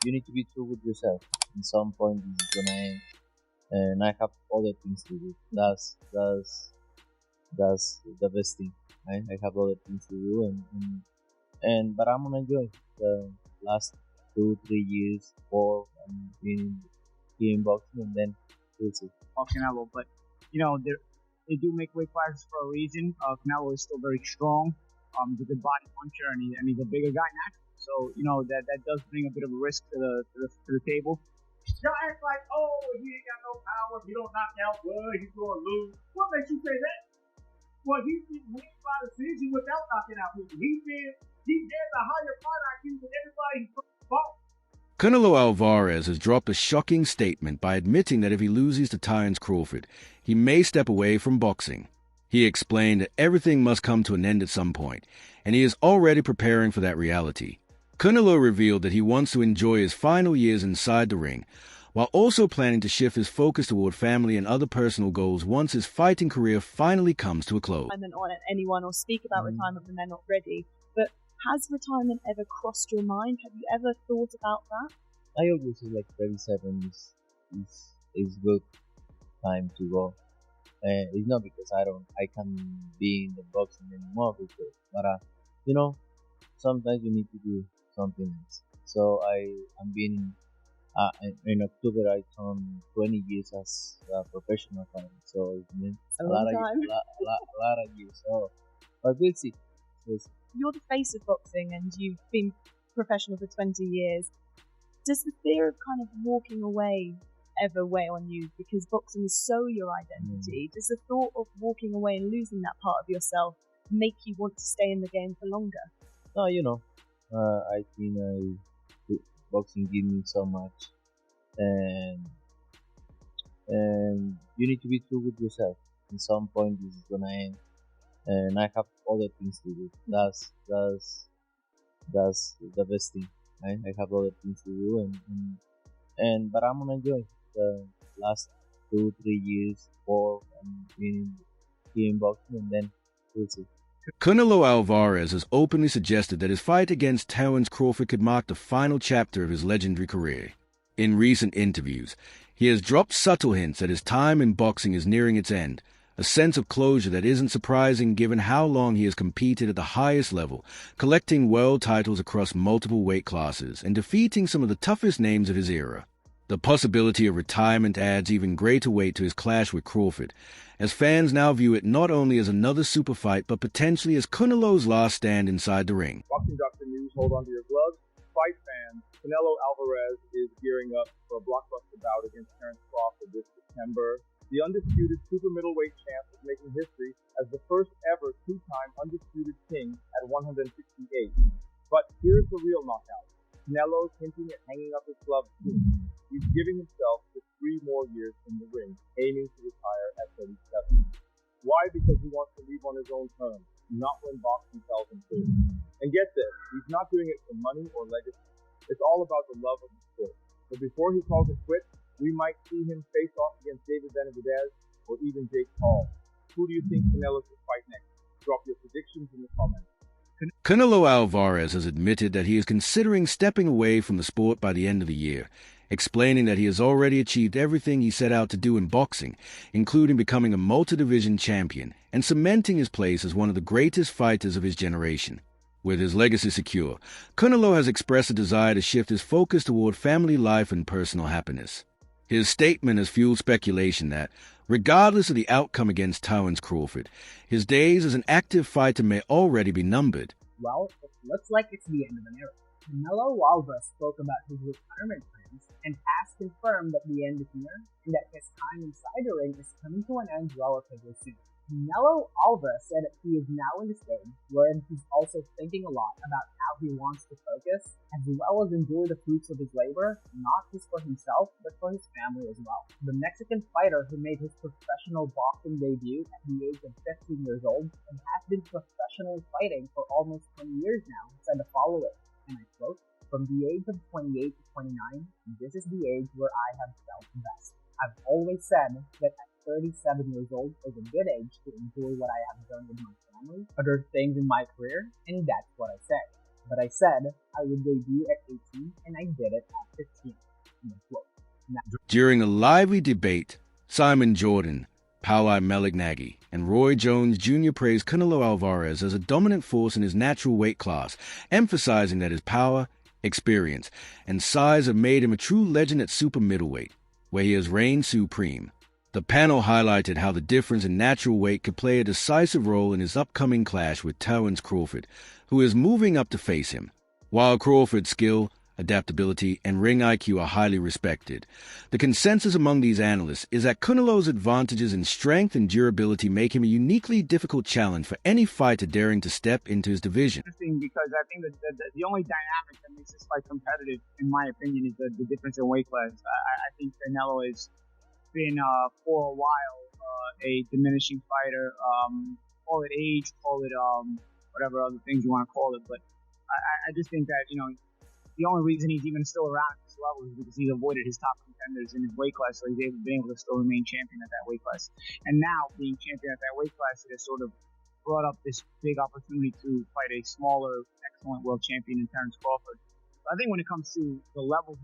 you need to be true with yourself. At some point, this is gonna end, and I have other things to do. That's the best thing. I have other things to do, and but I'm gonna enjoy the last 2, 3 years, 4, in boxing, and then we'll see. Of Canelo, but they do make weight classes for a reason. Canelo is still very strong. He's a good body puncher, and he's a bigger guy naturally. So that does bring a bit of a risk to the table. Y'all act like, oh, he ain't got no power. He don't knock out blood. He's gonna lose. What makes you say that? Well, he didn't win by decision without knocking out people. He has a higher fight IQ than everybody he's fought. Canelo Alvarez has dropped a shocking statement by admitting that if he loses to Terence Crawford, he may step away from boxing. He explained that everything must come to an end at some point, and he is already preparing for that reality. Canelo revealed that he wants to enjoy his final years inside the ring, while also planning to shift his focus toward family and other personal goals once his fighting career finally comes to a close. On anyone or speak about retirement when they're not ready, but has retirement ever crossed your mind? Have you ever thought about that? I always say like 37 is good time to go. It's not because I can be in the boxing anymore, but sometimes you need to do something else. So I'm being in October I turned 20 years as a professional fighter. So it's been a lot of years. So, but we'll see. You're the face of boxing, and you've been professional for 20 years. Does the fear of kind of walking away ever weigh on you? Because boxing is so your identity. Does the thought of walking away and losing that part of yourself make you want to stay in the game for longer? No, I think boxing gives me so much, and you need to be true with yourself. At some point, this is gonna end, and I have other things to do. That's the best thing. I have other things to do, but I'm gonna enjoy the last 2, 3 years, 4, in boxing, and then we'll see. Canelo Alvarez has openly suggested that his fight against Terence Crawford could mark the final chapter of his legendary career. In recent interviews, he has dropped subtle hints that his time in boxing is nearing its end, a sense of closure that isn't surprising given how long he has competed at the highest level, collecting world titles across multiple weight classes and defeating some of the toughest names of his era. The possibility of retirement adds even greater weight to his clash with Crawford, as fans now view it not only as another super fight, but potentially as Canelo's last stand inside the ring. Boxing Doctor News, hold on to your gloves. Fight fans, Canelo Alvarez is gearing up for a blockbuster bout against Terence Crawford this September. The undisputed super middleweight champ is making history as the first ever two-time undisputed king at 168. But here's the real knockout. Canelo's hinting at hanging up his gloves soon. He's giving himself just 3 more years in the ring, aiming to retire at 37. Why? Because he wants to leave on his own terms, not when boxing tells him to. And get this, he's not doing it for money or legacy. It's all about the love of the sport. But before he calls it quits, we might see him face off against David Benavidez or even Jake Paul. Who do you think Canelo should fight next? Drop your predictions in the comments. Canelo Alvarez has admitted that he is considering stepping away from the sport by the end of the year, explaining that he has already achieved everything he set out to do in boxing, including becoming a multi-division champion and cementing his place as one of the greatest fighters of his generation. With his legacy secure, Canelo has expressed a desire to shift his focus toward family life and personal happiness. His statement has fueled speculation that, regardless of the outcome against Terence Crawford, his days as an active fighter may already be numbered. Well, it looks like it's the end of an era. Canelo Alvarez spoke about his retirement plans and has confirmed that the end is near and that his time inside the ring is coming to an end relatively soon. Canelo Alvarez said that he is now in the stage wherein he's also thinking a lot about how he wants to focus as well as enjoy the fruits of his labor, not just for himself but for his family as well. The Mexican fighter who made his professional boxing debut at the age of 15 years old and has been professionally fighting for almost 20 years now said the following, and I quote, "From the age of 28 to 29, this is the age where I have felt best. I've always said that at 37 years old is a good age to enjoy what I have done with my family, other things in my career, and that's what I say." But I said I would debut at 18, and I did it at 15. During a lively debate, Simon Jordan, Paulo Malignaggi, and Roy Jones Jr. praised Canelo Alvarez as a dominant force in his natural weight class, emphasizing that his power, experience, and size have made him a true legend at super middleweight, where he has reigned supreme. The panel highlighted how the difference in natural weight could play a decisive role in his upcoming clash with Terence Crawford, who is moving up to face him. While Crawford's skill, adaptability, and ring IQ are highly respected, the consensus among these analysts is that Canelo's advantages in strength and durability make him a uniquely difficult challenge for any fighter daring to step into his division. Interesting, because I think that the only dynamic that makes this fight competitive, in my opinion, is the difference in weight class. I think Canelo has been, for a while, a diminishing fighter. Call it age, call it whatever other things you want to call it, but I just think that, the only reason he's even still around at this level is because he's avoided his top contenders in his weight class, so he's been able to still remain champion at that weight class. And now, being champion at that weight class, it has sort of brought up this big opportunity to fight a smaller, excellent world champion in Terence Crawford. But I think when it comes to the level of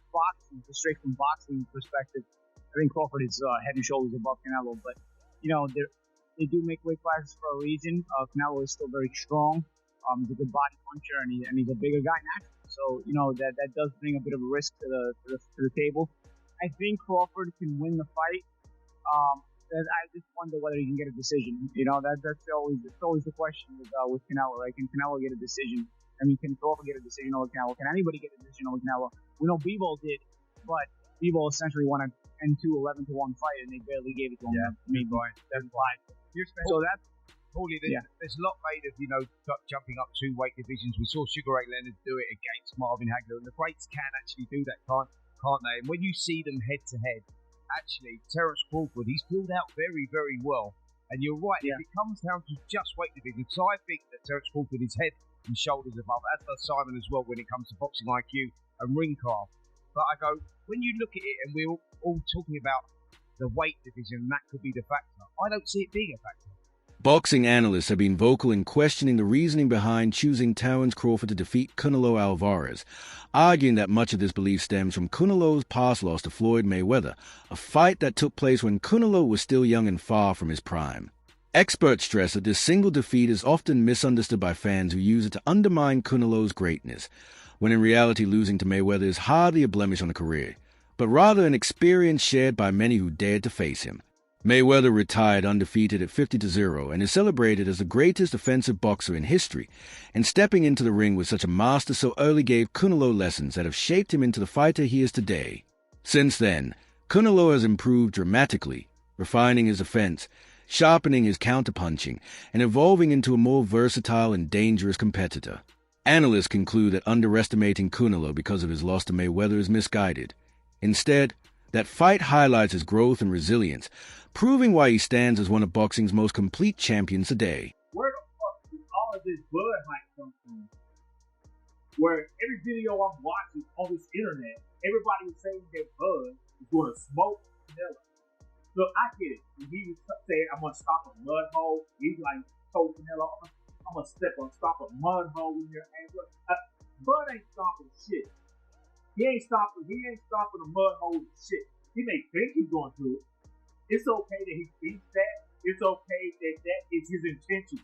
boxing, just straight from boxing perspective, I think Crawford is head and shoulders above Canelo. But, they do make weight classes for a reason. Canelo is still very strong. He's a good body puncher, and he's a bigger guy naturally. So, that does bring a bit of a risk to the table. I think Crawford can win the fight. I just wonder whether he can get a decision. That's always the question with Canelo, right? Can Canelo get a decision? I mean, can Crawford get a decision over Canelo? Can anybody get a decision over Canelo? We know Bivol did, but Bivol essentially won a 10-2, 11-1 fight, and they barely gave it to him. Yeah, maybe that's why. So that's Paulie, there's a lot made of, jumping up 2 weight divisions. We saw Sugar Ray Leonard do it against Marvin Hagler, and the greats can actually do that, can't they? And when you see them head to head, actually, Terence Crawford, he's filled out very, very well. And you're right, if it comes down to just weight divisions, so I think that Terence Crawford is head and shoulders above, as does Simon as well when it comes to boxing IQ and ring craft. But I go, when you look at it, and we're all talking about the weight division, and that could be the factor, I don't see it being a factor. Boxing analysts have been vocal in questioning the reasoning behind choosing Terence Crawford to defeat Canelo Alvarez, arguing that much of this belief stems from Canelo's past loss to Floyd Mayweather, a fight that took place when Canelo was still young and far from his prime. Experts stress that this single defeat is often misunderstood by fans who use it to undermine Canelo's greatness, when in reality losing to Mayweather is hardly a blemish on a career, but rather an experience shared by many who dared to face him. Mayweather retired undefeated at 50-0 and is celebrated as the greatest offensive boxer in history, and stepping into the ring with such a master so early gave Canelo lessons that have shaped him into the fighter he is today. Since then, Canelo has improved dramatically, refining his offense, sharpening his counterpunching, and evolving into a more versatile and dangerous competitor. Analysts conclude that underestimating Canelo because of his loss to Mayweather is misguided. Instead, that fight highlights his growth and resilience, proving why he stands as one of boxing's most complete champions today. Where the fuck did all of this blood hype come from? Where every video I'm watching on this internet, everybody is saying that Bud is going to smoke Canelo. Look, I get it. When he was saying, I'm going to stop a mud hole, he's like, told Canelo, I'm going to stop a mud hole in your ankle. Bud ain't stopping shit. He ain't stopping a mud hole and shit. He may think he's going to it. It's okay that he thinks that. It's okay that that is his intention.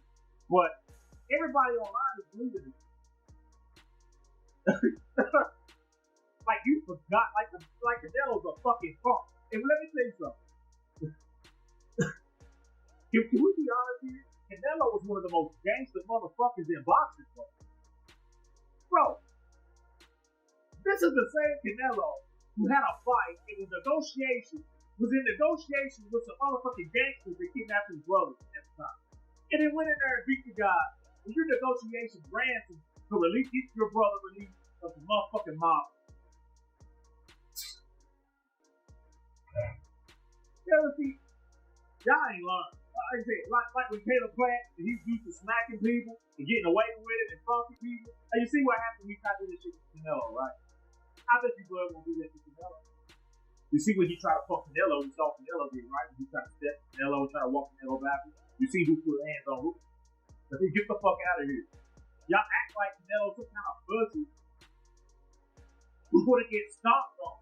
But everybody online is believing it. Like you forgot, like Canelo's a fucking punk. And let me tell you something. Can we be honest here? Canelo was one of the most gangster motherfuckers in boxing, bro. This is the same Canelo who had a fight and was in negotiation with some motherfucking gangsters that kidnapped his brother at the time. And then went in there and beat the guy. And your negotiation ransom to get your brother released of the motherfucking mob. See, y'all ain't learned. Like I said, like when Caleb Plant, and he's used to smacking people and getting away with it and funky people. And you see what happened when he tried to do this shit to Canelo, right? I bet you Bud won't do that to Canelo. You see when he tried to fuck Canelo, you saw Canelo did, right? He tried to step Canelo and try to walk Canelo backwards. You see who put hands on who. So he get the fuck out of here. Y'all act like Canelo some kind of budget who's going to get stomped on.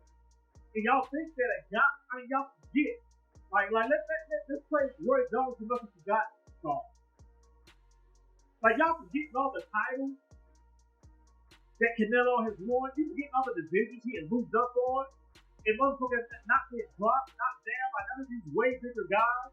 And y'all think that a guy, y'all forget. Let's play Roy Jones who nothing forgot song. Like, y'all forgetting all the titles that Canelo has won. You forgetting all the divisions he has moved up on. And motherfuckers not being dropped, not down by none of these way bigger guys.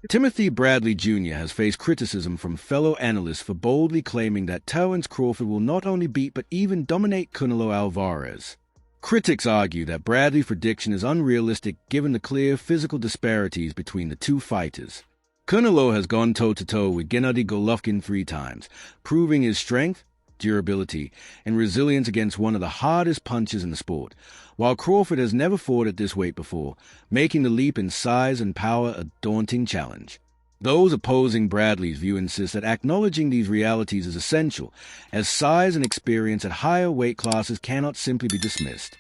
Timothy Bradley Jr. has faced criticism from fellow analysts for boldly claiming that Terence Crawford will not only beat but even dominate Canelo Alvarez. Critics argue that Bradley's prediction is unrealistic given the clear physical disparities between the two fighters. Canelo has gone toe-to-toe with Gennady Golovkin 3 times, proving his strength, durability, and resilience against one of the hardest punches in the sport, while Crawford has never fought at this weight before, making the leap in size and power a daunting challenge. Those opposing Bradley's view insist that acknowledging these realities is essential, as size and experience at higher weight classes cannot simply be dismissed.